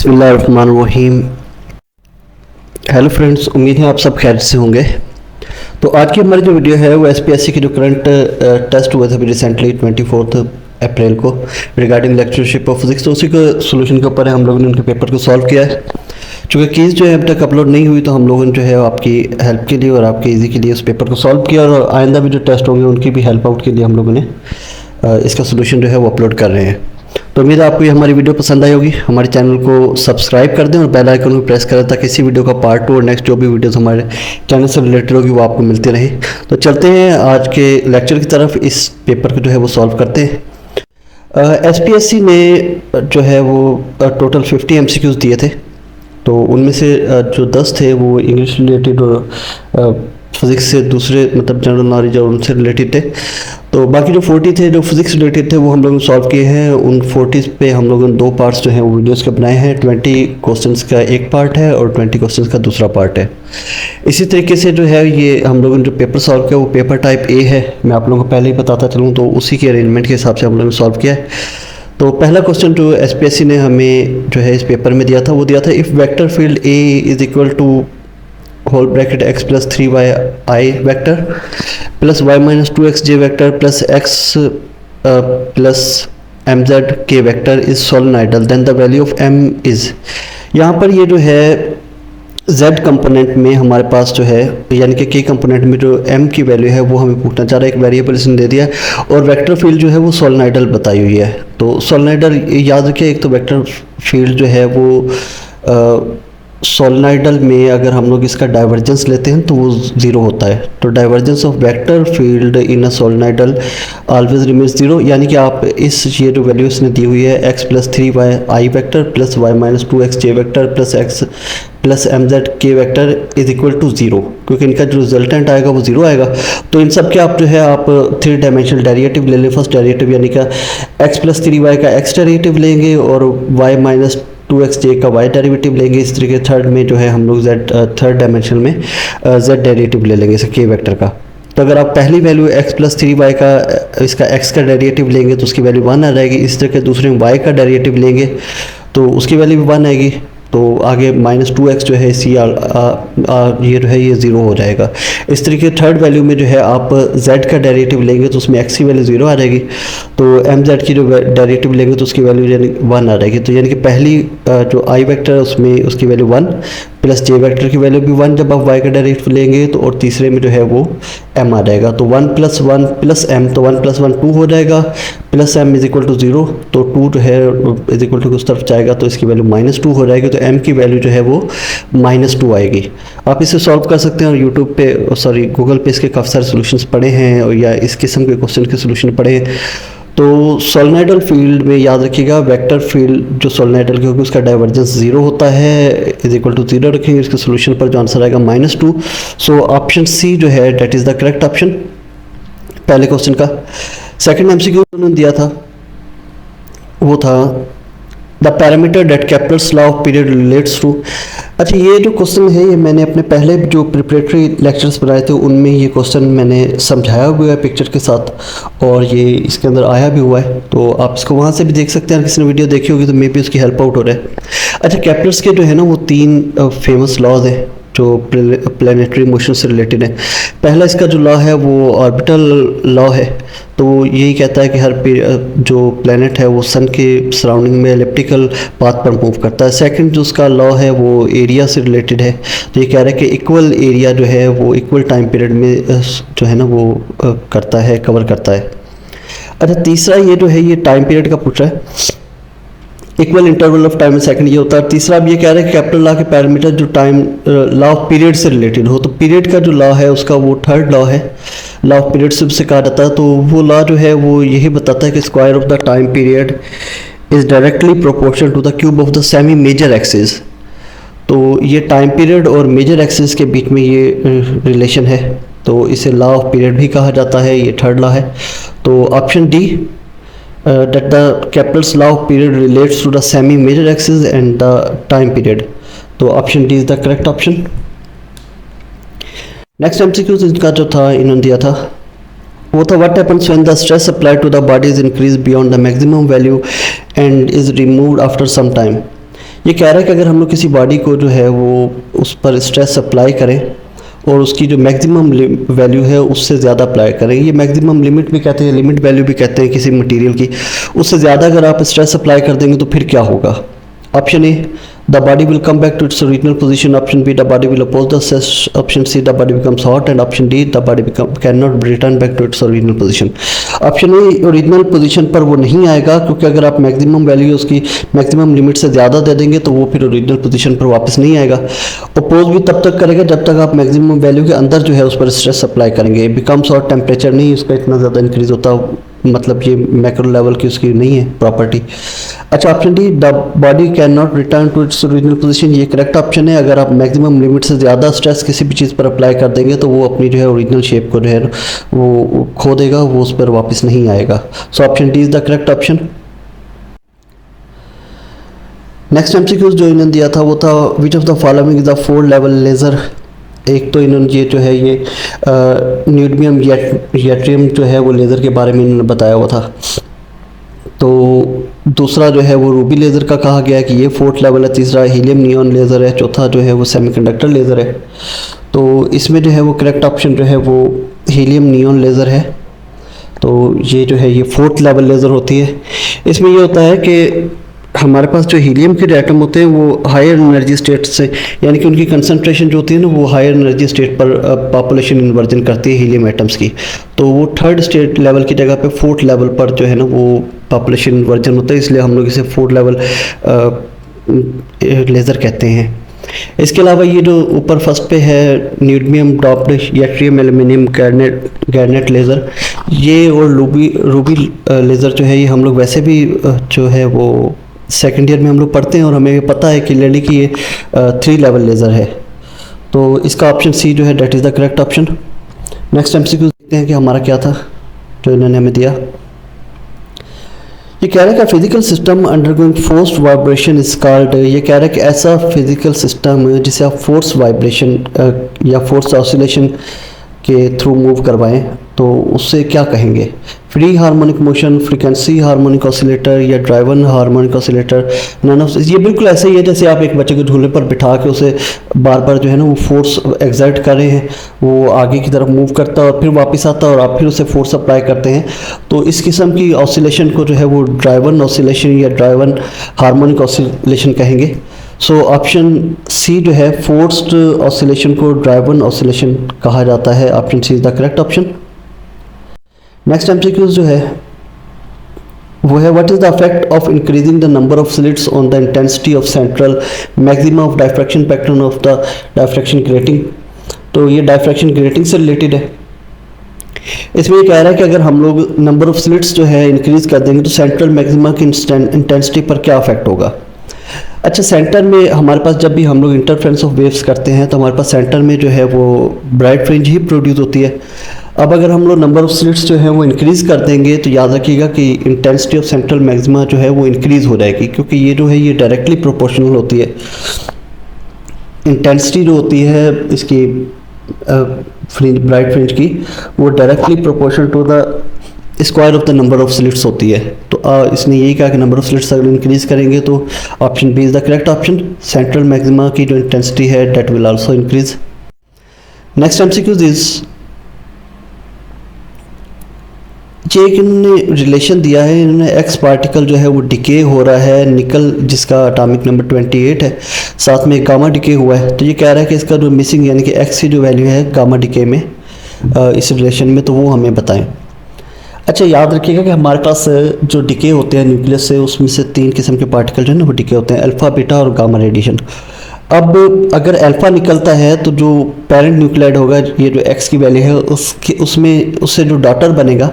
बिस्मिल्लाहिर्रहमानिर्रहीम। Hello friends, उम्मीद है आप सब खैर से होंगे। तो आज की हमारी जो वीडियो है वो एसपीएससी के जो करंट टेस्ट हुए थे अभी रिसेंटली 24 अप्रैल को रिगार्डिंग लेक्चरशिप ऑफ फिजिक्स, तो उसी के सोल्यूशन के ऊपर है। हम लोगों ने उनके पेपर को सॉल्व किया है। चूँकि कीज़ जो है अब तक अपलोड नहीं हुई, तो हम लोगों ने जो है आपकी हेल्प के लिए और आपके ईजी के लिए उस पेपर को सॉल्व किया, और आइंदा भी जो टेस्ट होंगे उनकी भी हेल्प आउट के लिए हम लोगों ने इसका सोल्यूशन जो है वो अपलोड कर रहे हैं। तो उम्मीद है आपको ये हमारी वीडियो पसंद आई होगी। हमारे चैनल को सब्सक्राइब कर दें और बेल आइकन को प्रेस करें ताकि इसी वीडियो का पार्ट 2 और नेक्स्ट जो भी वीडियोस हमारे चैनल से रिलेटेड होगी वो आपको मिलती रहे। तो चलते हैं आज के लेक्चर की तरफ। इस पेपर को जो है वो सॉल्व करते हैं। एसपीएससी ने जो है वो टोटल 50 एमसीक्यूज़ दिए थे। तो उनमें से जो 10 थे वो इंग्लिश रिलेटेड और फिज़िक्स से दूसरे मतलब जनरल नॉलेज और उनसे रिलेटेड थे। तो बाकी जो 40 थे जो फिज़िक्स रिलेटेड थे वो हम लोगों ने सॉल्व किए हैं। उन 40 पे हम लोगों ने 2 पार्ट्स जो हैं वो वीडियोस के बनाए हैं। 20 क्वेश्चंस का एक पार्ट है और 20 क्वेश्चंस का दूसरा पार्ट है। इसी तरीके से जो है ये हम लोगों ने जो पेपर सॉल्व किया वो पेपर टाइप ए है। मैं आप लोगों को पहले ही बताता चलूँ, तो उसी के अरेंजमेंट के हिसाब से हम लोगों ने सॉल्व किया है। तो पहला क्वेश्चन जो एसपीएससी ने हमें जो है इस पेपर में दिया था वो दिया था, if vector field A is equal to whole bracket x plus 3y vector plus y minus 2xj vector plus x plus mz k vector is solenoidal, then the value of m is. यहाँ पर ये जो है z component में हमारे पास जो है यानी कि k कंपोनेंट में जो m की वैल्यू है वो हमें पूछना चाह रहा है। एक वेरिएबल इसने दे दिया है और वेक्टर फील्ड जो है वो सोलेनोइडल बताई हुई है। तो सोलेनोइडल याद रखिए, एक तो वेक्टर फील्ड जो है वो सोलेनोइडल में अगर हम लोग इसका डाइवर्जेंस लेते हैं तो वो ज़ीरो होता है। तो divergence of vector field in a solenoidal always remains zero, यानी कि आप इस ये जो वैल्यू इसने दी हुई है x plus 3y vector plus y minus 2xj vector plus x plus mz k vector is equal to zero, क्योंकि इनका जो रिजल्टेंट आएगा वो ज़ीरो आएगा। तो इन सब के आप जो है आप 3 डायमेंशनल डेरिवेटिव ले लें। फर्स्ट डेरिवेटिव यानी कि x प्लस 3y का x डेरिवेटिव लेंगे और y माइनस 2xj का y डेरिवेटिव लेंगे। इस तरीके थर्ड में जो है हम लोग थर्ड डायमेंशन में z डेरिवेटिव ले लेंगे इसे k वेक्टर का। तो अगर आप पहली वैल्यू x प्लस 3y का इसका x का डेरिवेटिव लेंगे तो उसकी वैल्यू 1 आ जाएगी। इस तरह के दूसरे में y का डेरिवेटिव लेंगे तो उसकी वैल्यू भी 1 आएगी। तो आगे माइनस 2x जो है इसी ये जो है ये ज़ीरो हो जाएगा। इस तरीके थर्ड वैल्यू में जो है आप z का डेरिवेटिव लेंगे तो उसमें x की वैल्यू 0 आ जाएगी। तो mz की जो डेरिवेटिव लेंगे तो उसकी वैल्यू यानी 1 आ जाएगी। तो यानी कि पहली जो i वेक्टर है उसमें उसकी वैल्यू 1 प्लस j वेक्टर की वैल्यू भी 1 जब आप y का डेरिवेटिव लेंगे तो, और तीसरे में जो है वो m आ जाएगा। तो 1 प्लस 1 प्लस m, तो 1 प्लस 1 2 हो जाएगा plus m is equal to 0। तो 2 जो है इज इक्वल टू उस तरफ जाएगा तो इसकी वैल्यू माइनस 2 हो जाएगी। तो m की वैल्यू जो है वो माइनस 2 आएगी। आप इसे सॉल्व कर सकते हैं और यूट्यूब पे गूगल पे इसके काफ़ी सारे सोल्यूशंस पढ़े हैं और या इस किस्म के क्वेश्चन के सोल्यूशन पढ़े हैं। तो सोलेनोइडल फील्ड में याद रखिएगा वेक्टर फील्ड जो सोलेनोइडल की होगी उसका डाइवर्जेंस 0 होता है, इज इक्वल टू 0 रखेंगे। इसके सोल्यूशन पर जो आंसर आएगा -2। सो ऑप्शन सी जो है that is the correct option पहले क्वेश्चन का। सेकंड एमसीक्यू उन्होंने दिया था वो था the parameter that Kepler's law of period relates to. अच्छा, ये जो क्वेश्चन है ये मैंने अपने पहले जो प्रिपरेटरी लेक्चर्स बनाए थे उनमें ये क्वेश्चन मैंने समझाया हुआ है पिक्चर के साथ और ये इसके अंदर आया भी हुआ है। तो आप इसको वहाँ से भी देख सकते हैं। किसी ने वीडियो देखी होगी तो मे भी उसकी हेल्प आउट हो रहा है। अच्छा, केप्लर्स के जो है ना वो 3 फेमस लॉज हैं जो प्लानिटरी मोशन से रिलेटेड है। पहला इसका जो लॉ है वो ऑर्बिटल लॉ है। तो यही कहता है कि हर जो प्लैनेट है वो सन के सराउंडिंग में एलिप्टिकल पाथ पर मूव करता है। सेकंड जो उसका लॉ है वो एरिया से रिलेटेड है। तो ये कह रहा है कि इक्वल एरिया जो है वो इक्वल टाइम पीरियड में जो है ना वो करता है, कवर करता है। अच्छा, तीसरा ये जो है ये टाइम पीरियड का पूछ रहा है, equal interval of time second ये होता है। तीसरा अब ये कह रहा है कि कैपिटल लॉ के पैरामीटर जो टाइम लॉ ऑफ पीरियड से रिलेटेड हो। तो पीरियड का जो लॉ है उसका वो थर्ड लॉ है, लॉ ऑफ पीरियड से कहा जाता है। तो वो लॉ जो है वो यही बताता है कि square of the time period is directly proportional to the cube of the semi major axis. तो ये टाइम पीरियड और मेजर एक्सिस के बीच में ये रिलेशन है, तो इसे लॉ ऑफ पीरियड भी कहा जाता है। ये थर्ड लॉ है। तो option D that the Kepler's law of period relates to the semi major axis and the time period. तो option D is the correct option. Next MCQ इनका जो था इन्होंने दिया था वो था what happens when the stress applied to the body is increase beyond the maximum value and is removed after some time. ये कह रहा है कि अगर हम लोग किसी बॉडी को जो है वो उस पर स्ट्रेस अप्लाई करें और उसकी जो मैक्सिमम वैल्यू है उससे ज़्यादा अप्लाई करें, ये मैक्सिमम लिमिट भी कहते हैं, लिमिट वैल्यू भी कहते हैं किसी मटेरियल की, उससे ज़्यादा अगर आप स्ट्रेस अप्लाई कर देंगे तो फिर क्या होगा। Option A, the body will come back to its original position, option B, the body will oppose the stress, option C, the body becomes hot, and option D, the body can not return back to its original position. Option A, original position पर वो नहीं आएगा, क्योंकि अगर आप maximum value उसकी maximum limit से ज़्यादा दे देंगे तो वो फिर ओरिजिनल पोजीशन पर वापस नहीं आएगा। अपोज भी तब तक करेगा जब तक आप मैक्सिमम वैल्यू के अंदर जो है उस पर स्ट्रेस अप्लाई करेंगे। बिकम्स हॉट, टेम्परेचर नहीं उसका इतना ज़्यादा इंक्रीज होता, मतलब ये मैक्रो लेवल की उसकी नहीं है प्रॉपर्टी। अच्छा, option D, the body can not return to its original position, ये करेक्ट ऑप्शन है। अगर आप मैक्सिमम लिमिट से ज़्यादा स्ट्रेस किसी भी चीज़ पर अप्लाई कर देंगे तो वो अपनी जो है ओरिजिनल शेप को जो है वो खो देगा, वो उस पर वापस नहीं आएगा। सो option D is the correct option. Next MCQs जो इन्होंने दिया था वो था, विच of the following is the 4 level laser. एक तो इन्होंने ये जो है ये न्यूडियम यट्रियम जो है वो लेज़र के बारे में इन्होंने बताया हुआ था। तो दूसरा जो है वो रूबी लेज़र का कहा गया कि ये 4th लेवल है। तीसरा हीलियम नियॉन लेज़र है। चौथा जो है वो सेमीकंडक्टर लेज़र है। तो इसमें जो है वो करेक्ट ऑप्शन जो है वो हीलियम नियॉन लेज़र है। तो ये जो है ये 4th लेवल लेज़र होती है। इसमें ये होता है कि हमारे पास जो हीलियम के एटम होते हैं वो हायर एनर्जी स्टेट से, यानी कि उनकी कंसंट्रेशन जो होती है ना वो हायर एनर्जी स्टेट पर पॉपुलेशन इन्वर्जन करती है हीलियम एटम्स की। तो वो 3rd स्टेट लेवल की जगह पे 4th लेवल पर जो है ना वो पॉपुलेशन इन्वर्जन होता है, इसलिए हम लोग इसे 4th लेवल लेज़र कहते हैं। इसके अलावा ये जो ऊपर फर्स्ट पे है neodymium doped yttrium aluminium garnet laser, ये और रूबी लेज़र जो है ये हम लोग वैसे भी जो है वो सेकेंड ईयर में हम लोग पढ़ते हैं और हमें पता है क्लियरली कि ये 3 लेवल लेज़र है। तो इसका ऑप्शन सी जो है that is the correct option. Next MCQ देखते हैं कि हमारा क्या था जो इन्होंने हमें दिया। ये कह रहा है कि physical system undergoing forced vibration is called, ये कह रहा है कि ऐसा फिजिकल सिस्टम जिसे आप फोर्स वाइब्रेशन या फोर्स ऑसिलेशन के थ्रू मूव करवाएं तो उससे क्या कहेंगे। Free harmonic motion, frequency harmonic oscillator या driven harmonic oscillator, none of. ये बिल्कुल ऐसे ही है जैसे आप एक बच्चे को झूले पर बिठा के उसे बार बार जो है ना वो फोर्स एक्सर्ट कर रहे हैं, वो आगे की तरफ मूव करता है और फिर वापस आता है और आप फिर उसे फोर्स अप्लाई करते हैं। तो इस किस्म की ऑसिलेशन को जो है वो ड्राइवन ऑसिलेशन या ड्राइवन हार्मोनिक ऑसिलेशन कहेंगे। सो ऑप्शन सी जो है फोर्स्ड ऑसिलेशन को ड्राइवन ऑसिलेशन कहा जाता है। Option C is the correct option. Next MCQs जो है वो है, what is the effect of increasing the number of slits on the intensity of central maximum of diffraction pattern of the diffraction grating. तो ये diffraction grating से related है। इसमें ये कह रहा है कि अगर हम लोग नंबर ऑफ स्लिट्स जो है इंक्रीज कर देंगे तो सेंट्रल मैक्सिमा की इंटेंसिटी पर क्या इफेक्ट होगा। अच्छा, सेंटर में हमारे पास जब भी हम लोग इंटरफ्रेंस ऑफ वेव्स करते हैं तो हमारे पास सेंटर में जो है वो ब्राइट फ्रिंज ही प्रोड्यूस होती है। अब अगर हम लोग नंबर ऑफ स्लिट्स जो है वो इंक्रीज़ कर देंगे तो याद रखिएगा कि इंटेंसिटी ऑफ सेंट्रल मैक्सिमा जो है वो इंक्रीज़ हो जाएगी, क्योंकि ये जो है ये डायरेक्टली प्रोपोर्शनल होती है। इंटेंसिटी जो होती है इसकी फ्रिंज, ब्राइट फ्रिंज की, वो directly proportional to the square of the number of slits होती है। तो इसने यही कहा कि नंबर ऑफ स्लिट्स अगर इंक्रीज करेंगे तो option B is the correct option. Central maxima की जो इंटेंसिटी है that will also increase. Next MCQs is, ये एक इन्होंने रिलेशन दिया है, इन्होंने एक्स पार्टिकल जो है वो डिके हो रहा है, निकल जिसका एटॉमिक नंबर 28 है, साथ में गामा डिके हुआ है। तो ये कह रहा है कि इसका जो मिसिंग यानी कि एक्स की जो वैल्यू है गामा डिके में इस रिलेशन में, तो वो हमें बताएं। अच्छा, याद रखिएगा कि हमारे पास जो डिके होते हैं न्यूक्लियस से, उसमें से 3 किस्म के पार्टिकल जो है ना वो डिके होते हैं, अल्फ़ा, बीटा और गामा रेडिएशन। अब अगर अल्फ़ा निकलता है तो जो पेरेंट न्यूक्लियाइड होगा, ये जो एक्स की वैल्यू है उससे जो डॉटर बनेगा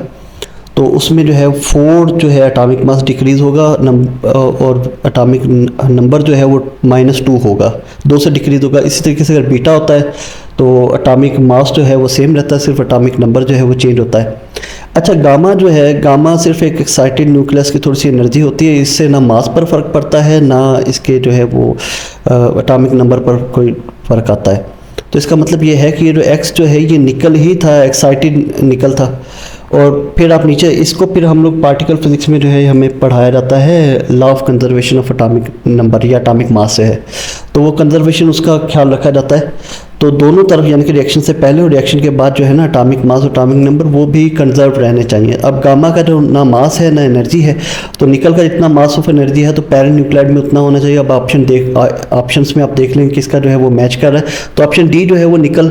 तो उसमें जो है 4 जो है एटॉमिक मास डिक्रीज़ होगा और एटॉमिक नंबर जो है वो -2 होगा, 2 से डिक्रीज़ होगा। इसी तरीके से अगर बीटा होता है तो एटॉमिक मास जो है वो सेम रहता है, सिर्फ एटॉमिक नंबर जो है वो चेंज होता है। अच्छा, गामा जो है, गामा सिर्फ एक एक्साइटेड न्यूक्लियस की थोड़ी सी एनर्जी होती है, इससे ना मास पर फ़र्क पड़ता है ना इसके जो है वो एटॉमिक नंबर पर कोई फ़र्क आता है। तो इसका मतलब ये है कि ये जो एक्स जो है ये निकल ही था, एक्साइटेड निकल था, और फिर आप नीचे इसको फिर हम लोग पार्टिकल फिजिक्स में जो है हमें पढ़ाया जाता है law of conservation of atomic number या एटॉमिक मास से है, तो वो कंजर्वेशन उसका ख्याल रखा जाता है। तो दोनों तरफ यानी कि रिएक्शन से पहले और रिएक्शन के बाद जो है ना एटॉमिक मास और एटॉमिक नंबर वो भी कंजर्व रहने चाहिए। अब गामा का जो ना मास है ना एनर्जी है, तो निकल का जितना मास ऑफ एनर्जी है तो पैरेंट न्यूक्लाइड में उतना होना चाहिए। अब ऑप्शंस में आप देख लेंगे किसका जो है वो मैच कर रहा है। तो ऑप्शन डी जो है वो निकल,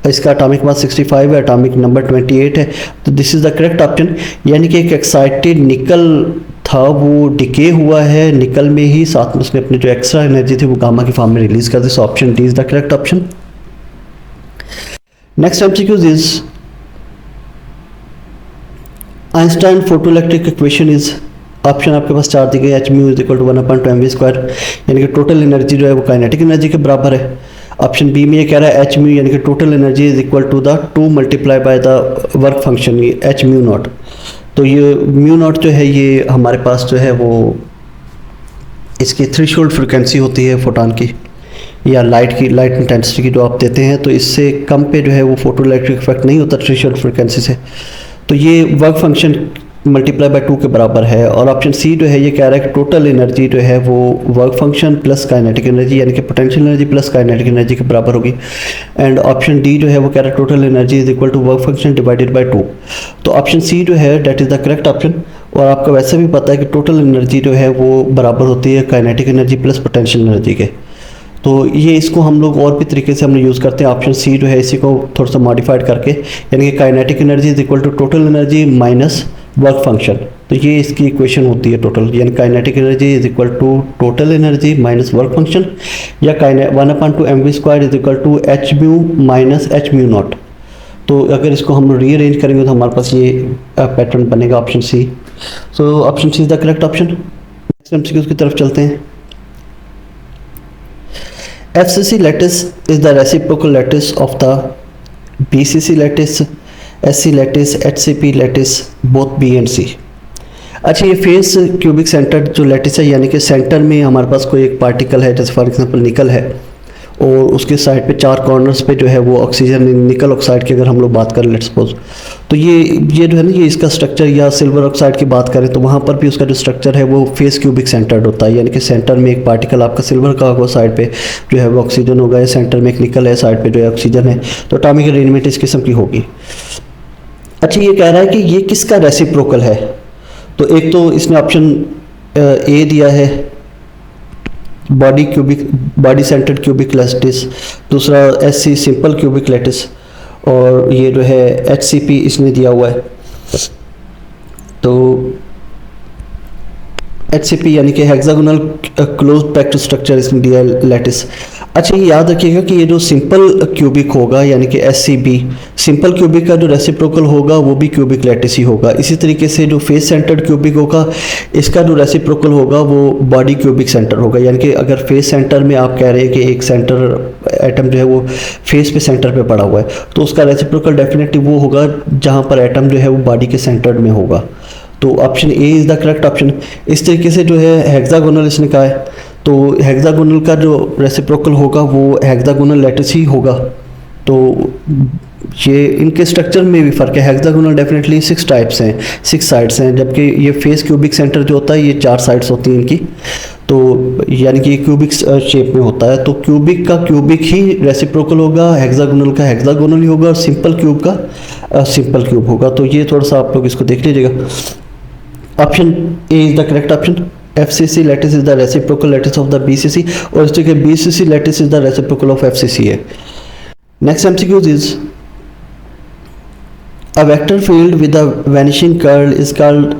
इसका एटॉमिक मास 65 है, एटॉमिक नंबर 28 है, तो this is the correct option. यानी कि एक एक्साइटेड निकल था वो डिके हुआ है निकल में ही, साथ में उसने अपनी जो एक्स्ट्रा एनर्जी थी वो गामा की फॉर्म में रिलीज कर दी। So option D is the correct option. Next MCQs is Einstein photoelectric equation is, option आपके पास 4 दी गई, H mu is equal to 1/mv², यानी कि टोटल एनर्जी जो है वो काइनेटिक एनर्जी के बराबर है। ऑप्शन बी में ये कह रहा है एच म्यू यानी कि total energy is equal to the 2 multiply by the work function, ये एच म्यू नॉट। तो ये म्यू नॉट जो है ये हमारे पास जो है वो इसकी थ्रेशोल्ड फ्रिक्वेंसी होती है फोटॉन की या लाइट इंटेंसिटी की जो आप देते हैं, तो इससे कम पे जो है वो फोटो इलेक्ट्रिक इफेक्ट नहीं होता थ्रेशोल्ड फ्रिक्वेंसी से। तो ये वर्क फंक्शन मल्टीप्लाई बाय 2 के बराबर है। और ऑप्शन सी जो है ये कह रहा है कि टोटल एनर्जी जो है वो work function plus kinetic energy यानी कि potential energy plus kinetic energy के बराबर होगी। एंड ऑप्शन डी जो है वो कह रहा है total energy is equal to work function divided by 2। तो ऑप्शन सी जो है that is the correct option. और आपको वैसे भी पता है कि टोटल एनर्जी जो है वो बराबर होती है kinetic energy plus potential energy के। तो ये इसको हम लोग और भी तरीके से हम यूज़ करते हैं। ऑप्शन सी जो है इसी को थोड़ा सा मॉडिफाइड करके, यानी कि kinetic energy is equal to total energy minus work function. तो ये इसकी इक्वेशन होती है टोटल, यानी kinetic energy is equal to total energy minus work function, या 1/mv² is equal to H mu minus H mu naught. तो अगर इसको हम रीअरेंज करेंगे तो हमारे पास ये पैटर्न बनेगा option C. So option C is the correct option. Next MCQ की तरफ चलते हैं। FCC lattice is the reciprocal lattice of the BCC lattice, SC lattice, HCP lattice, both B and C। अच्छा, ये फेस क्यूबिक सेंटर जो lattice है यानी कि सेंटर में हमारे पास कोई एक पार्टिकल है, जैसे फॉर एग्जांपल निकल है, और उसके साइड पे 4 कॉर्नर्स पे जो है वो ऑक्सीजन निकल ऑक्साइड की अगर हम लोग बात करें लेट्स सपोज, तो ये जो है ना ये इसका स्ट्रक्चर, या सिल्वर ऑक्साइड की बात करें तो वहाँ पर भी उसका जो स्ट्रक्चर है वो फेस क्यूबिक सेंटर्ड होता है। यानी कि सेंटर में एक पार्टिकल आपका सिल्वर का होगा, साइड पे जो है वो ऑक्सीजन होगा, सेंटर में एक निकल है, साइड पे जो है ऑक्सीजन है। तो एटॉमिक अरेंजमेंट इस किस्म की होगी। अच्छा, ये कह रहा है कि ये किसका रेसिप्रोकल है। तो एक तो इसने ऑप्शन ए दिया है बॉडी सेंटर्ड क्यूबिक लैटिस, दूसरा SC सिंपल क्यूबिक लैटिस, और ये जो है HCP इसने दिया हुआ है। तो HCP यानी कि हेक्सागोनल क्लोज पैक्ड स्ट्रक्चर इसमें दिया है लैटिस। अच्छा, ये याद रखिएगा कि ये जो सिंपल क्यूबिक होगा यानी कि SCB सिंपल क्यूबिक का जो रेसिप्रोकल होगा वो भी क्यूबिक लैटिस ही होगा। इसी तरीके से जो फेस सेंटर्ड क्यूबिक होगा इसका जो रेसिप्रोकल होगा वो बॉडी क्यूबिक सेंटर होगा। यानी कि अगर फेस सेंटर में आप कह रहे हैं कि एक सेंटर एटम जो है वो फेस पे सेंटर पे पड़ा हुआ है, तो उसका रेसिप्रोकल डेफिनेटली वो होगा जहाँ पर एटम जो है वो बॉडी के सेंटर में होगा। तो option A is the correct option. इस तरीके से जो है हेक्सागोनल इसने कहा है, तो हेक्सागोनल का जो रेसिप्रोकल होगा वो हेक्सागोनल लैटिस ही होगा। तो ये इनके स्ट्रक्चर में भी फ़र्क है। हेक्सागोनल डेफिनेटली 6 टाइप्स हैं, 6 साइड्स हैं, जबकि ये फेस क्यूबिक सेंटर जो होता है ये 4 साइड्स होती हैं इनकी। तो यानी कि क्यूबिक शेप में होता है। तो क्यूबिक का क्यूबिक ही रेसिप्रोकल होगा, हेक्सागोनल का हेक्सागोनल ही होगा, और सिंपल क्यूब का सिंपल क्यूब होगा। तो ये थोड़ा सा आप लोग इसको देख लीजिएगा। Option A is the correct option. FCC lattice is the reciprocal lattice of the BCC, और इस तरह BCC lattice is the reciprocal of FCC है। Next MCQ is a vector field with a vanishing curl is called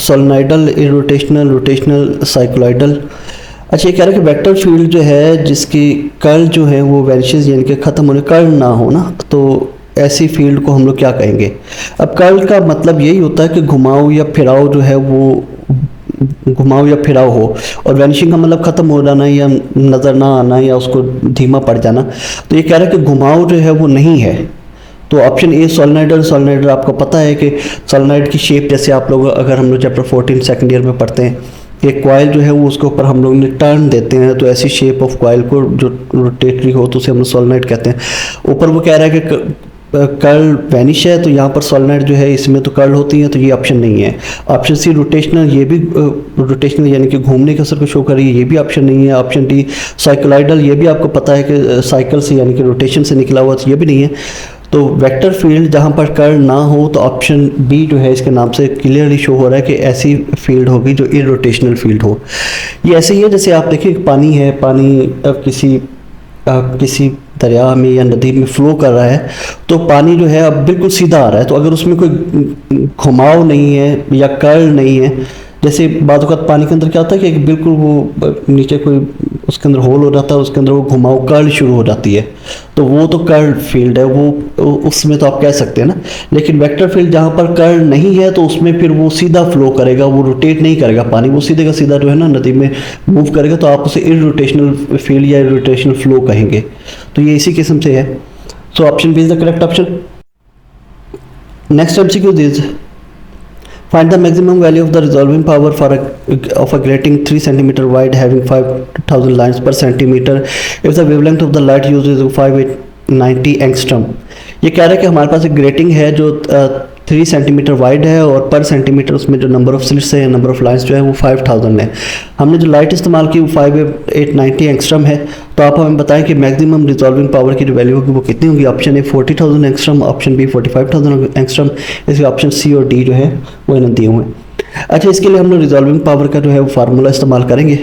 solenoidal, irrotational, rotational, cycloidal। अच्छा, ये कह रहा है कि वेक्टर फील्ड जो है जिसकी कर्ल जो है वो वैनिशेस यानी कि ख़त्म होने, कर्ल ना हो ना, तो ऐसी फील्ड को हम लोग क्या कहेंगे। अब कर्ल का मतलब यही होता है कि घुमाव या फिराव जो है वो घुमाव या फिराव हो, और वैनिशिंग का मतलब ख़त्म हो जाना या नज़र ना आना या उसको धीमा पड़ जाना। तो ये कह रहा है कि घुमाव जो है वो नहीं है। तो ऑप्शन ए सोलेनोइडल आपको पता है कि सोलेनोइड की शेप, जैसे आप लोग अगर हम लोग चैप्टर 14 सेकंड ईयर में पढ़ते हैं, एक कॉइल जो है वो उसके ऊपर हम लोग ने टर्न देते हैं, तो ऐसी शेप ऑफ कॉइल को जो रोटेटरी हो तो उसे हम लोग सोलेनोइड कहते हैं। ऊपर वो कह रहा है कि कर्ल वैनिश है, तो यहाँ पर सोलेनॉइड जो है इसमें तो कर्ल होती है, तो ये ऑप्शन नहीं है। ऑप्शन सी रोटेशनल, ये भी रोटेशनल यानी कि घूमने के असर को शो कर रही है, ये भी ऑप्शन नहीं है। ऑप्शन डी साइक्लोइडल, ये भी आपको पता है कि साइकिल से यानी कि रोटेशन से निकला हुआ, तो ये भी नहीं है। तो वेक्टर फील्ड जहाँ पर कर्ल ना हो, तो ऑप्शन बी जो है इसके नाम से क्लियरली शो हो रहा है कि ऐसी फील्ड होगी जो इरोटेशनल फील्ड हो। ये ऐसे ही है जैसे आप देखिए पानी है, पानी किसी दरिया में या नदी में फ्लो कर रहा है, तो पानी जो है अब बिल्कुल सीधा आ रहा है, तो अगर उसमें कोई घुमाव नहीं है या कर्ल नहीं है, जैसे बाद वक़्त पानी के अंदर क्या होता है कि बिल्कुल वो नीचे कोई उसके अंदर होल हो जाता है, उसके अंदर वो घुमाव कर्ल शुरू हो जाती है, तो वो तो कर्ल फील्ड है, वो उसमें तो आप कह सकते हैं ना। लेकिन वेक्टर फील्ड जहाँ पर कर्ल नहीं है, तो उसमें फिर वो सीधा फ्लो करेगा, वो रोटेट नहीं करेगा पानी, वो सीधे का सीधा जो है ना नदी में मूव करेगा, तो आप उसे इररोटेशनल फील्ड या इररोटेशनल फ्लो कहेंगे। तो ये इसी किस्म से है। So option B is the correct option. Next MCQ is find the maximum value of the resolving power of a grating 3 cm wide having 5000 lines per centimeter if the wavelength of the light used is 590 angstrom। ये कह रहा है कि हमारे पास एक grating है जो 3 centimetre wide है और पर सेंटीमीटर उसमें जो नंबर ऑफ स्लिट्स है या नंबर ऑफ लाइंस जो है वो 5000 है। हमने जो लाइट इस्तेमाल की वो 5890 एंगस्ट्रम है। तो आप हमें बताएं कि मैक्सिमम रिजॉल्विंग पावर की जो वैल्यू होगी वो कितनी होगी। Option A 40,000 angstrom, option B 45,000 angstrom, इसके ऑप्शन सी और डी जो है वो इन्हें दिए हुए हैं। अच्छा, इसके लिए हम लोग रिजॉल्विंग पावर का जो है वो फार्मूला इस्तेमाल करेंगे।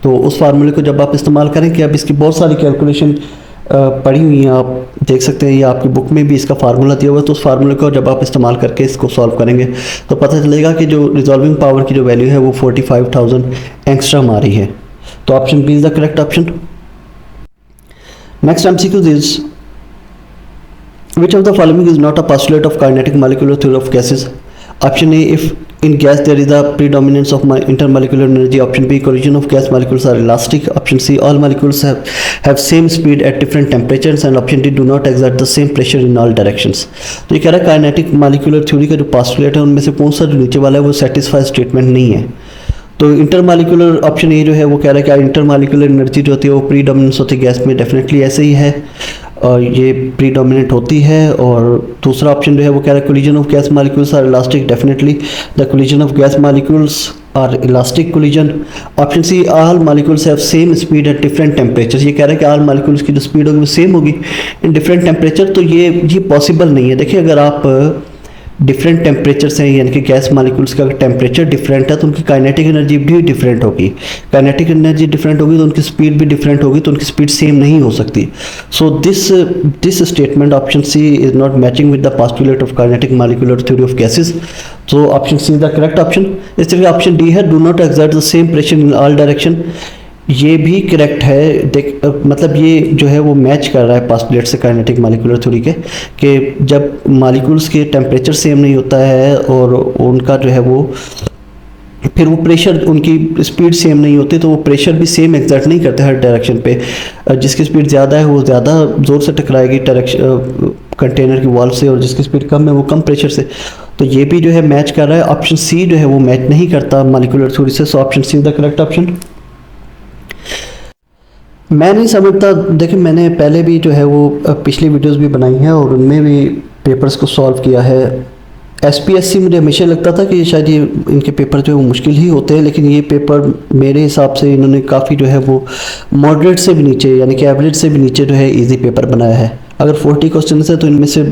तो उस फार्मूले को जब आप इस्तेमाल करेंगे, अब इसकी बहुत सारी कैलकुलेशन पढ़ी हुई हैं, आप देख सकते हैं, ये आपकी बुक में भी इसका फार्मूला दिया हुआ है। तो उस फार्मूले को जब आप इस्तेमाल करके इसको सॉल्व करेंगे तो पता चलेगा कि जो रिजॉल्विंग पावर की जो वैल्यू है वो 45,000 एंगस्ट्रम आ रही है। तो option B is the correct option. Next MCQ is which of the following is not a postulate of kinetic molecular theory of gases। Option A, if in gas there is a predominance of intermolecular energy। Option B, collision of gas molecules are elastic। Option C, all molecules have same speed at different temperatures। and option D, do not exert the same pressure in all directions। तो ये कह रहा है kinetic molecular theory का जो postulate है उनमें से कौन सा जो नीचे वाला है वो सेटिस्फाई स्टेटमेंट नहीं है। तो इंटरमॉलिक्यूलर ऑप्शन ए जो है वो कह रहा है कि इंटरमॉलिक्यूलर एनर्जी जो होती है वो प्रीडोमिनेंस होती है गैस में, डेफिनेटली ऐसे ही है और ये प्रीडोमिनेंट होती है। और दूसरा ऑप्शन जो है वो कह रहा है collision of gas molecules are elastic, definitely the collision of gas molecules are elastic collision. Option C, all molecules have same speed at different temperature. ये कह रहा है कि ऑल मॉलिक्यूल्स की जो स्पीड होगी वो सेम होगी इन डिफरेंट टेम्परेचर। तो ये पॉसिबल नहीं है। देखिए, अगर आप डिफरेंट टेम्परेचर से यानी कि गैस मॉलिक्यूल्स का टेम्परेचर डिफरेंट है तो उनकी काइनेटिक एनर्जी भी डिफरेंट होगी। काइनेटिक एनर्जी डिफरेंट होगी तो उनकी स्पीड भी डिफरेंट होगी, तो उनकी स्पीड सेम नहीं हो सकती। So this statement option C is not matching with the postulate of kinetic molecular theory of gases. So option C is the correct option. इस तरह ऑप्शन डी है, do not exert the same pressure in all direction. ये भी correct है। मतलब ये जो है वो मैच कर रहा है पोस्टुलेट से काइनेटिक मॉलिक्यूलर थ्योरी के, कि जब मॉलिक्यूल्स के टेम्परेचर सेम नहीं होता है और उनका जो है वो फिर वो प्रेशर, उनकी स्पीड सेम नहीं होती तो वो प्रेशर भी सेम एग्जर्ट नहीं करते हर डायरेक्शन पे। जिसकी स्पीड ज़्यादा है वो ज़्यादा ज़ोर से टकराएगी कंटेनर की वॉल से, और जिसकी स्पीड कम है वो कम प्रेशर से। तो ये भी जो है मैच कर रहा है। ऑप्शन सी जो है वो मैच नहीं करता मॉलिक्यूलर थ्योरी से। So option C is the correct option. मैं नहीं समझता, देखिए मैंने पहले भी जो है वो पिछली वीडियोस भी बनाई हैं और उनमें भी पेपर्स को सॉल्व किया है। एसपीएससी मुझे हमेशा लगता था कि शायद ये इनके पेपर जो है वो मुश्किल ही होते हैं, लेकिन ये पेपर मेरे हिसाब से इन्होंने काफ़ी जो है वो मॉडरेट से भी नीचे यानी कि एवरेज से भी नीचे जो है इजी पेपर बनाया है। अगर 40 क्वेश्चन है तो इनमें से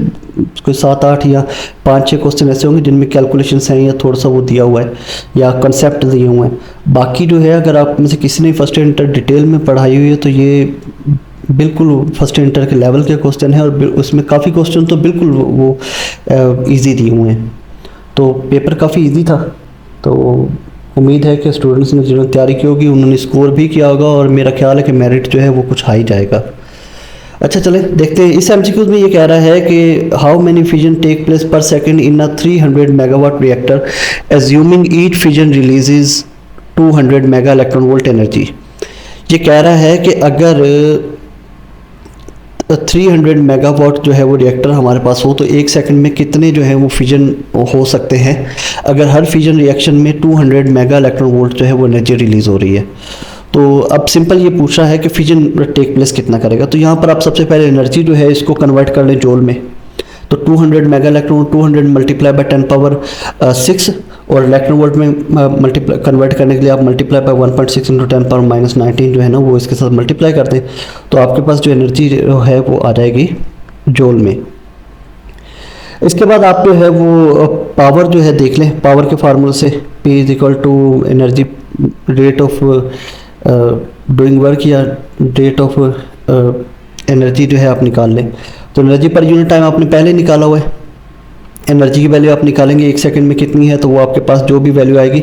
कोई 7-8 या 5-6 क्वेश्चन ऐसे होंगे जिनमें कैलकुलेशंस हैं या थोड़ा सा वो दिया हुआ है या कंसेप्ट दिए हुए हैं। बाकी जो है अगर आप में से किसी ने फर्स्ट इंटर डिटेल में पढ़ाई हुई है तो ये बिल्कुल फर्स्ट इंटर के लेवल के क्वेश्चन है और उसमें काफ़ी क्वेश्चन तो बिल्कुल वो इजी दिए हुए हैं। तो पेपर काफ़ी इजी था। तो उम्मीद है कि स्टूडेंट्स ने जिन्होंने तैयारी की होगी उन्होंने स्कोर भी किया होगा और मेरा ख्याल है कि मेरिट जो है वो कुछ हाई जाएगा। अच्छा चले देखते हैं। इस एमसीक्यूज में ये कह रहा है कि how many fission take place per second in a 300 megawatt reactor assuming each fission releases 200 mega electron volt energy. ये कह रहा है कि अगर 300 मेगावाट जो है वो रिएक्टर हमारे पास हो तो एक सेकंड में कितने जो है वो फिजन हो सकते हैं अगर हर फिजन रिएक्शन में 200 मेगा इलेक्ट्रॉन वोल्ट जो है वो एनर्जी रिलीज़ हो रही है। तो अब सिंपल ये पूछ रहा है कि फिजन टेक प्लेस कितना करेगा। तो यहाँ पर आप सबसे पहले एनर्जी जो है इसको कन्वर्ट कर लें जूल में। तो 200 mega electron 200 multiply by 10 power 6 और इलेक्ट्रॉन वोल्ट में मल्टीप्लाई कन्वर्ट करने के लिए आप multiply by 1.6 into 10 power minus 19 जो है ना वो इसके साथ मल्टीप्लाई कर दें, तो आपके पास जो एनर्जी है वो आ जाएगी जूल में। इसके बाद आप जो है वो पावर जो है देख लें, पावर के फार्मूले से P is equal to energy rate of doing work या रेट ऑफ एनर्जी जो है आप निकाल लें। तो एनर्जी पर यूनिट टाइम आपने पहले निकाला हुआ है, एनर्जी की वैल्यू आप निकालेंगे 1 सेकंड में कितनी है, तो वो आपके पास जो भी वैल्यू आएगी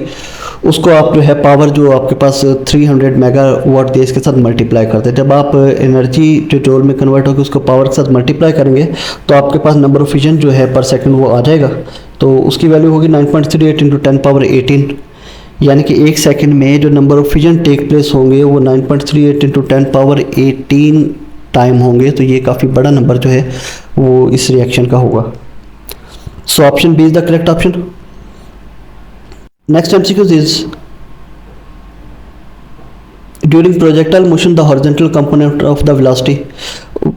उसको आप जो है पावर जो आपके पास 300 मेगावाट दे इसके साथ मल्टीप्लाई करते हैं। जब आप एनर्जी जो जूल में कन्वर्ट होगी उसको पावर के साथ मल्टीप्लाई करेंगे तो आपके पास नंबर ऑफ फिजन जो है पर सेकंड वो आ जाएगा। तो उसकी वैल्यू होगी 9.38 इंटू 10 पावर 18, यानी कि 1 सेकंड में जो number of fission take place होंगे वो 9.38 इंटू 10 पावर 18 टाइम होंगे। तो ये काफ़ी बड़ा नंबर जो है वो इस रिएक्शन का होगा। So option B is the correct option. Next MCQs is during projectile motion the horizontal component of the velocity,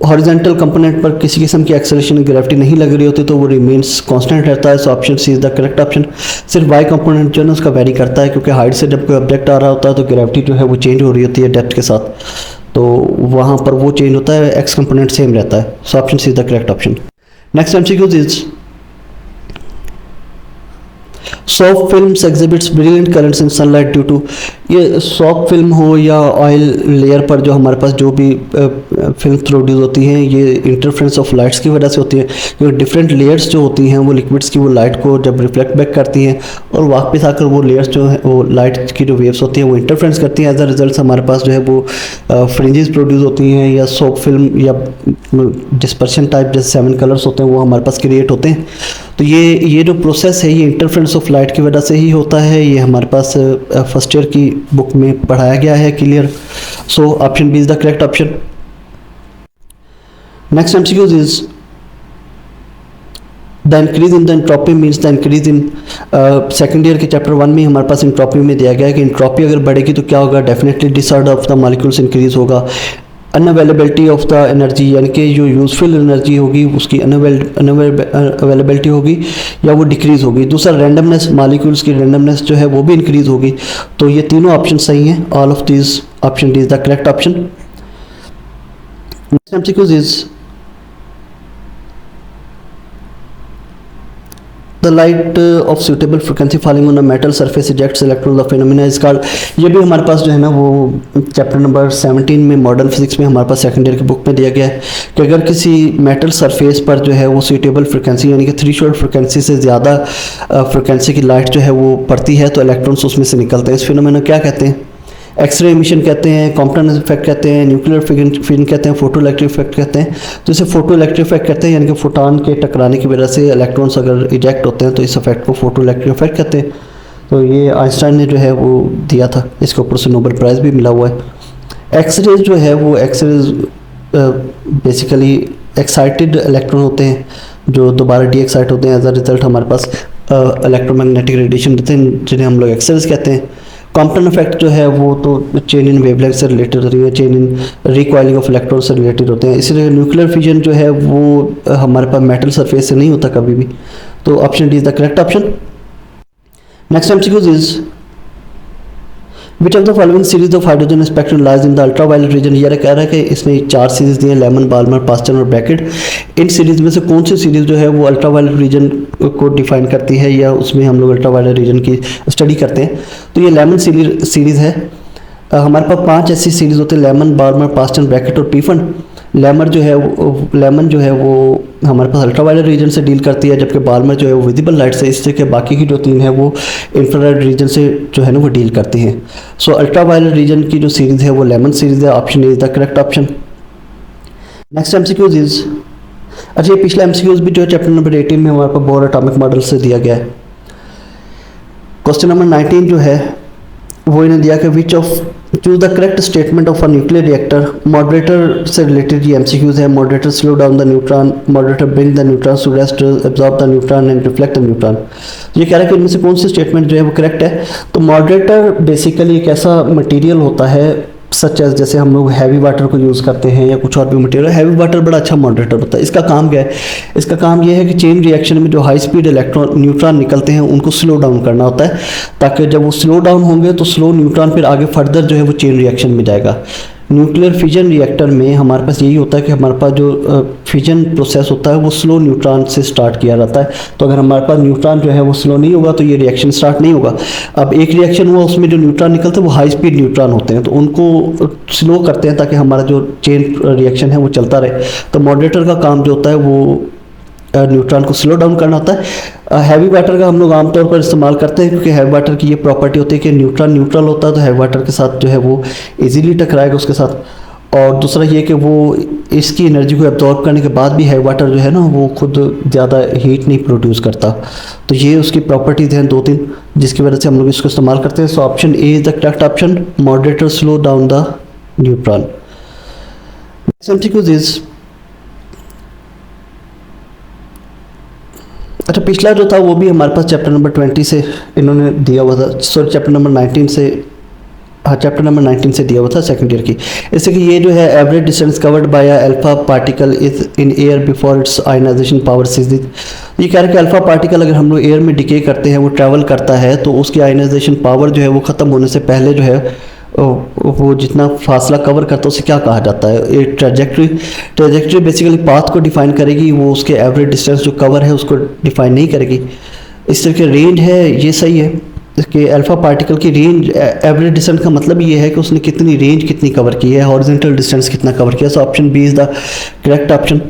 horizontal component पर किसी किस्म की एक्सेलरेशन ग्रेविटी नहीं लग रही होती तो वो रिमेन्स कांस्टेंट रहता है। So option C is the correct option. सिर्फ वाई कंपोनेंट जो है ना उसका वेरी करता है, क्योंकि हाइट से जब कोई ऑब्जेक्ट आ रहा होता है तो ग्रेविटी जो है वो चेंज हो रही होती है डेप्थ के साथ, तो वहाँ पर वो चेंज होता है, एक्स कंपोनेंट सेम रहता है। So option C is the correct option. Next MCQs is soft films exhibits brilliant colours in sunlight due to, ये सॉफ्ट फिल्म हो या ऑयल लेयर पर जो हमारे पास जो भी फिल्म प्रोड्यूस होती हैं ये इंटरफ्रेंस ऑफ लाइट्स की वजह से होती है, क्योंकि डिफरेंट लेयर्स जो होती हैं वो लिक्विड्स की वो लाइट को जब रिफ्लेक्ट बैक करती हैं और वापस आकर वो लेयर्स जो है वो लाइट की जो वेव्स होती हैं वो इंटरफ्रेंस करती हैं। एज अ रिजल्ट हमारे पास जो है वो फ्रिंजेस प्रोड्यूस होती हैं या सॉफ्ट फिल्म या डिस्पर्शन टाइप जैसे 7 कलर्स होते हैं वो हमारे पास क्रिएट होते हैं। तो ये जो प्रोसेस है ये इंटरफ्रेंस ऑफ लाइट की वजह से ही होता है। ये हमारे पास फर्स्ट ईयर की बुक में पढ़ाया गया है clear. So option B is the correct option. Next MCQs is the increase in the entropy means the increase in, second year के चैप्टर 1 में हमारे पास एंट्रोपी में दिया गया है कि एंट्रोपी अगर बढ़ेगी तो क्या होगा, definitely disorder of the molecules increase होगा। अनअवेलेबिलिटी ऑफ द एनर्जी यानी कि जो यूजफुल एनर्जी होगी उसकी अनअवेलेबिलिटी होगी या वो डिक्रीज़ होगी। दूसरा रैंडमनेस, मॉलिक्यूल्स की रैंडमनेस जो है वो भी इंक्रीज़ होगी। तो ये तीनों ऑप्शन सही हैं। All of this option D is the correct option. Next MCQs is the light of suitable frequency falling on a metal surface ejects electron, the phenomena is called, ये भी हमारे पास जो है ना वो चैप्टर नंबर 17 में मॉडर्न फिजिक्स में हमारे पास सेकंड ईयर की बुक में दिया गया है कि अगर किसी मेटल सरफेस पर जो है वो सुटेबल फ्रिक्वेंसी यानी कि थ्रेशोल्ड फ्रिक्वेंसी से ज़्यादा फ्रिक्वेंसी की लाइट जो है वो पड़ती है तो इलेक्ट्रॉन्स उसमें से निकलते हैं। इस फिनोमेना क्या कहते हैं? एक्सरे एमिशन कहते हैं, कॉम्पटन इफेक्ट कहते हैं, न्यूक्लियर फिजन कहते हैं, फोटो इलेक्ट्रिक इफेक्ट कहते हैं। तो इसे फोटो इलेक्ट्रिक इफेक्ट कहते हैं, यानी कि फोटॉन के टकराने की वजह से इलेक्ट्रॉन्स अगर इजेक्ट होते हैं तो इस इफेक्ट को फोटो इलेक्ट्रिक इफेक्ट कहते हैं। तो ये आइंस्टाइन ने जो है वो दिया था, इसके ऊपर से नोबेल प्राइज़ भी मिला हुआ है। एक्सरेज जो है वो एक्सरेज बेसिकली एक्साइटेड इलेक्ट्रॉन होते हैं जो दोबारा डी एक्साइट होते हैं। एज अ रिजल्ट हमारे पास इलेक्ट्रोमैग्नेटिक रेडिएशन देते हैं जिन्हें हम लोग एक्सरेज कहते हैं। कॉम्पटन इफेक्ट जो है वो तो चेन इन वेवलेंथ से रिलेटेड होती है, chain in recoiling of electron से रिलेटेड होते हैं। इसलिए न्यूक्लियर फिजन जो है वो हमारे पास मेटल सरफेस से नहीं होता कभी भी। तो option D is the correct option. Next MCQs is which of the following series of hydrogen spectrum lies in the ultraviolet region, ये कह रहा है कि इसमें 4 सीरीज दी हैं, लेमन, बाल्मर, पास्टन और ब्रैकेट। इन सीरीज में से कौन सी सीरीज जो है वो अल्ट्रावायलेट रीजन को डिफाइन करती है या उसमें हम लोग अल्ट्रावायलेट रीजन की स्टडी करते हैं? तो ये लेमन सीरीज़ है। हमारे पास 5 ऐसी सीरीज़ होती है, लेमन, बाल्मर, पास्टन, ब्रैकेट और पीफन। लेमन जो है वो हमारे पास अल्ट्रावायलेट रीजन से डील करती है, जबकि बाल्मर जो है वो विजिबल लाइट से, इससे कि बाकी की जो 3 है वो इंफ्रारेड रीजन से जो है ना वो डील करती हैं। सो अल्ट्रावायलेट रीजन की जो सीरीज़ है वो लेमन सीरीज़ है। Option is the correct option. Next MCQs is, अच्छा ये पिछला एमसीक्यूज भी जो है चैप्टर नंबर 18 में हमारे पास बोर एटॉमिक मॉडल से दिया गया है। क्वेश्चन नंबर 19 जो है वो इन्हें दिया कि which of choose the correct statement of a nuclear reactor. Moderator से रिलेटेड ये एमसीक्यूज है। Moderator slow down the neutron, moderator bring the neutron to rest, absorb the neutron and reflect the neutron. ये कह रहा है कि इनमें से कौन सी स्टेटमेंट जो है वो करेक्ट है। तो मॉडरेटर बेसिकली एक ऐसा मटेरियल होता है सच एज, जैसे हम लोग हैवी वाटर को यूज़ करते हैं या कुछ और भी मटेरियल। हैवी वाटर बड़ा अच्छा मॉडरेटर होता है। इसका काम क्या है? इसका काम ये है कि चेन रिएक्शन में जो हाई स्पीड इलेक्ट्रॉन न्यूट्रॉन निकलते हैं उनको स्लो डाउन करना होता है, ताकि जब वो स्लो डाउन होंगे तो स्लो न्यूट्रॉन फिर आगे फर्दर जो है वो चेन रिएक्शन में जाएगा। न्यूक्लियर फिजन रिएक्टर में हमारे पास यही होता है कि हमारे पास जो फिजन प्रोसेस होता है वो स्लो न्यूट्रॉन से स्टार्ट किया जाता है। तो अगर हमारे पास न्यूट्रॉन जो है वो स्लो नहीं होगा तो ये रिएक्शन स्टार्ट नहीं होगा। अब एक रिएक्शन हुआ, उसमें जो न्यूट्रॉन निकलते हैं वो हाई स्पीड न्यूट्रॉन होते हैं, तो उनको स्लो करते हैं ताकि हमारा जो चेन रिएक्शन है वो चलता रहे। तो मॉडरेटर का काम जो होता है वो न्यूट्रॉन को स्लो डाउन करना होता है। हैवी वाटर का हम लोग आमतौर पर इस्तेमाल करते हैं क्योंकि हैवी वाटर की ये प्रॉपर्टी होती है कि न्यूट्रॉन न्यूट्रल होता है, तो हैवी वाटर के साथ जो है वो इजीली टकराएगा उसके साथ। और दूसरा ये कि वो इसकी एनर्जी को एब्जॉर्ब करने के बाद भी हैवी वाटर जो है ना वो खुद ज़्यादा हीट नहीं प्रोड्यूस करता। तो ये उसकी प्रॉपर्टीज़ हैं 2-3 जिसकी वजह से हम लोग इसको इस्तेमाल करते हैं। So option A is the correct option, moderator slow down the neutron. अच्छा, पिछला जो था वो भी हमारे पास चैप्टर नंबर 20 से इन्होंने दिया हुआ था, सॉरी चैप्टर नंबर 19 से, हाँ चैप्टर नंबर 19 से दिया हुआ था सेकंड ईयर की। इससे कि ये जो है average distance covered by alpha particle is in air before its ionization power cease. ये कह रहा है कि अल्फा पार्टिकल अगर हम लोग एयर में डिके करते हैं, वो ट्रैवल करता है, तो उसकी आयनाइजेशन पावर जो है वो ख़त्म होने से पहले जो है वो जितना फासला कवर करता है उसे क्या कहा जाता है? एक ट्रैजेक्टरी बेसिकली पाथ को डिफाइन करेगी, वो उसके एवरेज डिस्टेंस जो कवर है उसको डिफाइन नहीं करेगी। इस तरह के रेंज है, ये सही है कि अल्फा पार्टिकल की रेंज, एवरेज डिस्टेंस का मतलब ये है कि उसने कितनी रेंज कितनी कवर की है, हॉरिजॉन्टल डिस्टेंस कितना कवर किया। So option B is the correct option.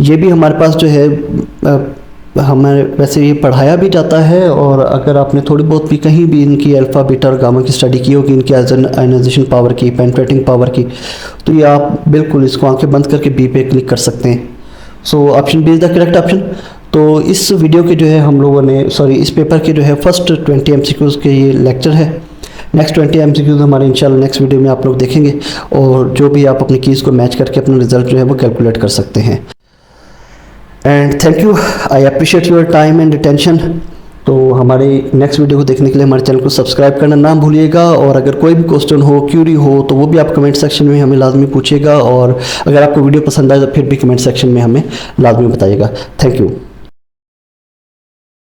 ये भी हमारे पास जो है हमारे वैसे ये पढ़ाया भी जाता है, और अगर आपने थोड़ी बहुत भी कहीं भी इनकी अल्फ़ा बीटा और गामा की स्टडी की होगी, इनकी आयनाइजेशन पावर की, पेनिट्रेटिंग पावर की, तो ये आप बिल्कुल इसको आंखें बंद करके बी पे क्लिक कर सकते हैं। So option B is the correct option. तो इस वीडियो के जो है हम लोगों ने, सॉरी इस पेपर के जो है फर्स्ट 20 MCQs के ये लेक्चर है। नेक्स्ट 20 MCQs हमारे इंशाल्लाह नेक्स्ट वीडियो में आप लोग देखेंगे, और जो भी आप अपनी कीज़ को मैच करके अपना रिजल्ट जो है वो कैलकुलेट कर सकते हैं। And thank you, I appreciate your time and attention. तो हमारे नेक्स्ट वीडियो को देखने के लिए हमारे चैनल को सब्सक्राइब करना ना भूलिएगा, और अगर कोई भी क्वेश्चन हो, क्यूरी हो, तो वो भी आप कमेंट सेक्शन में हमें लाजमी पूछिएगा, और अगर आपको वीडियो पसंद आए तो फिर भी कमेंट सेक्शन में हमें लाजमी बताइएगा। Thank you.